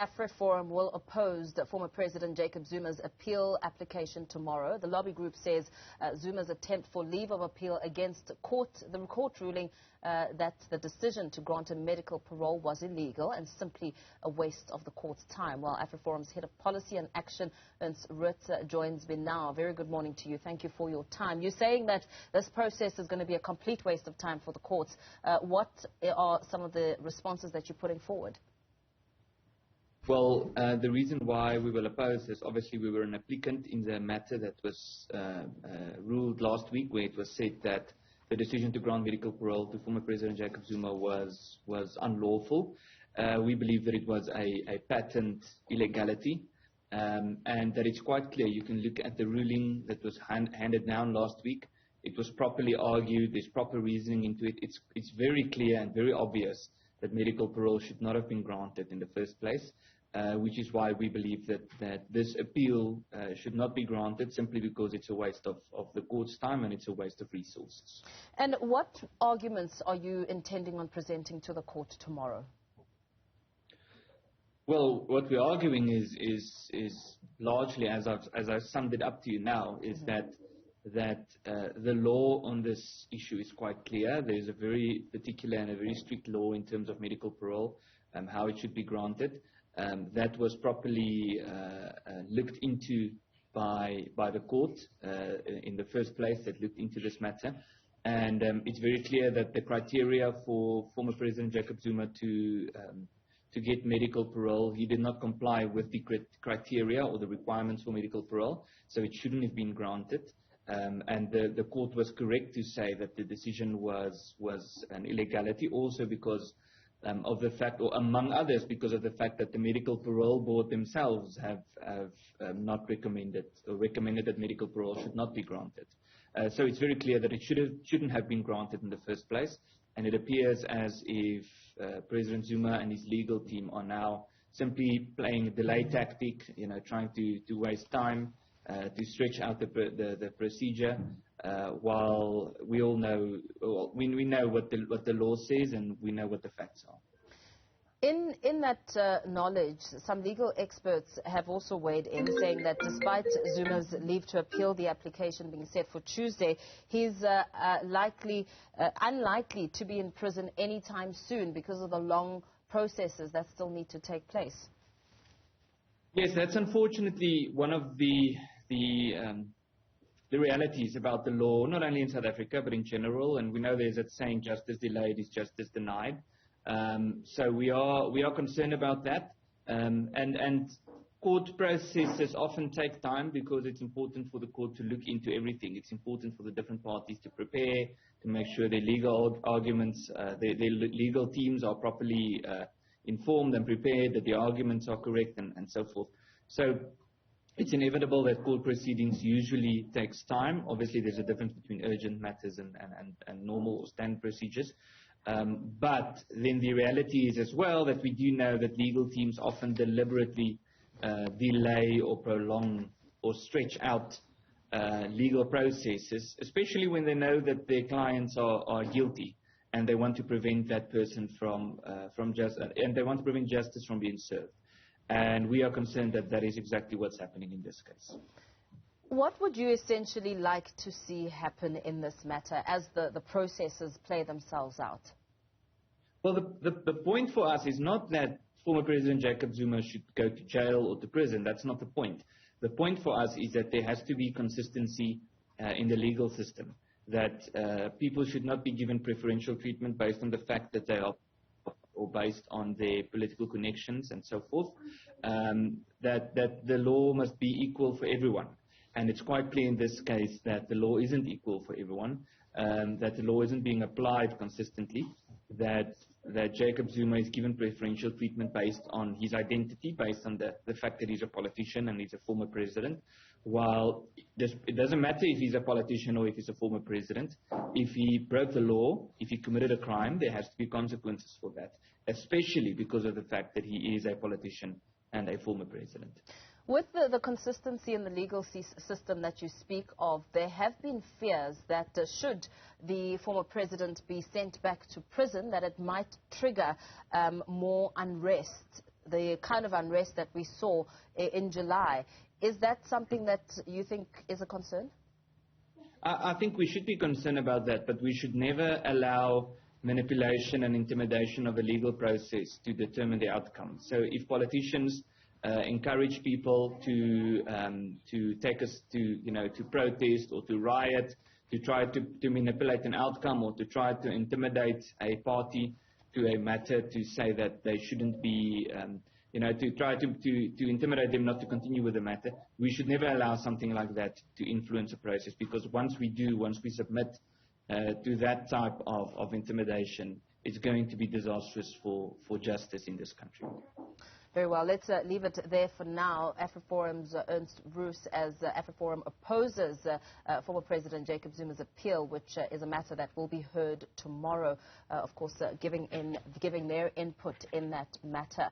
AfriForum will oppose the former President Jacob Zuma's appeal application tomorrow. The lobby group says Zuma's attempt for leave of appeal against the court ruling that the decision to grant a medical parole was illegal and simply a waste of the court's time. While AfriForum's head of policy and action, Ernst Roest, joins me now. Very good morning to you. Thank you for your time. You're saying that this process is going to be a complete waste of time for the courts. What are some of the responses that you're putting forward? Well, the reason why we will oppose is obviously we were an applicant in the matter that was ruled last week, where it was said that the decision to grant medical parole to former President Jacob Zuma was unlawful. We believe that it was a patent illegality, and that it's quite clear. You can look at the ruling that was handed down last week. It was properly argued. There's proper reasoning into it. It's very clear and very obvious that medical parole should not have been granted in the first place, which is why we believe that this appeal should not be granted, simply because it's a waste of the court's time and it's a waste of resources. And what arguments are you intending on presenting to the court tomorrow? Well, what we're arguing is largely, as I've summed it up to you now, is that the law on this issue is quite clear. There is a very particular and a very strict law in terms of medical parole, how it should be granted. That was properly looked into by the court in the first place, that looked into this matter. And it's very clear that the criteria for former President Jacob Zuma to get medical parole, he did not comply with the criteria or the requirements for medical parole, so it shouldn't have been granted. And the court was correct to say that the decision was an illegality, also because of the fact, or among others, because of the fact that the medical parole board themselves have not recommended that medical parole should not be granted. So it's very clear that it shouldn't have been granted in the first place, and it appears as if President Zuma and his legal team are now simply playing a delay tactic, trying to waste time, to stretch out the procedure, while we all know, we know what the law says, and we know what the facts are. In that knowledge, some legal experts have also weighed in, saying that despite Zuma's leave to appeal, the application being set for Tuesday, he's unlikely to be in prison anytime soon because of the long processes that still need to take place. Yes, that's unfortunately one of the realities about the law, not only in South Africa but in general. And we know there's that saying, justice delayed is justice denied. So we are concerned about that. And court processes often take time because it's important for the court to look into everything. It's important for the different parties to prepare, to make sure their legal arguments, their legal teams are properly informed and prepared, that the arguments are correct, and so forth. So it's inevitable that court proceedings usually takes time. Obviously, there's a difference between urgent matters and normal or standard procedures. But then the reality is as well that we do know that legal teams often deliberately delay or prolong or stretch out legal processes, especially when they know that their clients are guilty, and they want to prevent that person and they want to prevent justice from being served. And we are concerned that that is exactly what's happening in this case. What would you essentially like to see happen in this matter as the processes play themselves out? Well, the point for us is not that former President Jacob Zuma should go to jail or to prison. That's not the point. The point for us is that there has to be consistency in the legal system, that people should not be given preferential treatment based on the fact that they are, or based on their political connections and so forth, that the law must be equal for everyone. And it's quite clear in this case that the law isn't equal for everyone, that the law isn't being applied consistently, that Jacob Zuma is given preferential treatment based on his identity, based on the fact that he's a politician and he's a former president, while it doesn't matter if he's a politician or if he's a former president. If he broke the law, if he committed a crime, there has to be consequences for that, especially because of the fact that he is a politician and a former president. With the consistency in the legal system that you speak of, there have been fears that should the former president be sent back to prison, that it might trigger more unrest the kind of unrest that we saw in July. Is that something that you think is a concern? I think we should be concerned about that, but we should never allow manipulation and intimidation of a legal process to determine the outcome. So if politicians encourage people to take us to protest or to riot, to try to manipulate an outcome or to try to intimidate a party to a matter, to say that they shouldn't be, to try to intimidate them not to continue with the matter, we should never allow something like that to influence the process, because once we submit to that type of intimidation, it's going to be disastrous for justice in this country. Very well. Let's leave it there for now. AfriForum's Ernst Roest, as AfriForum opposes former President Jacob Zuma's appeal, which is a matter that will be heard tomorrow, of course, giving their input in that matter.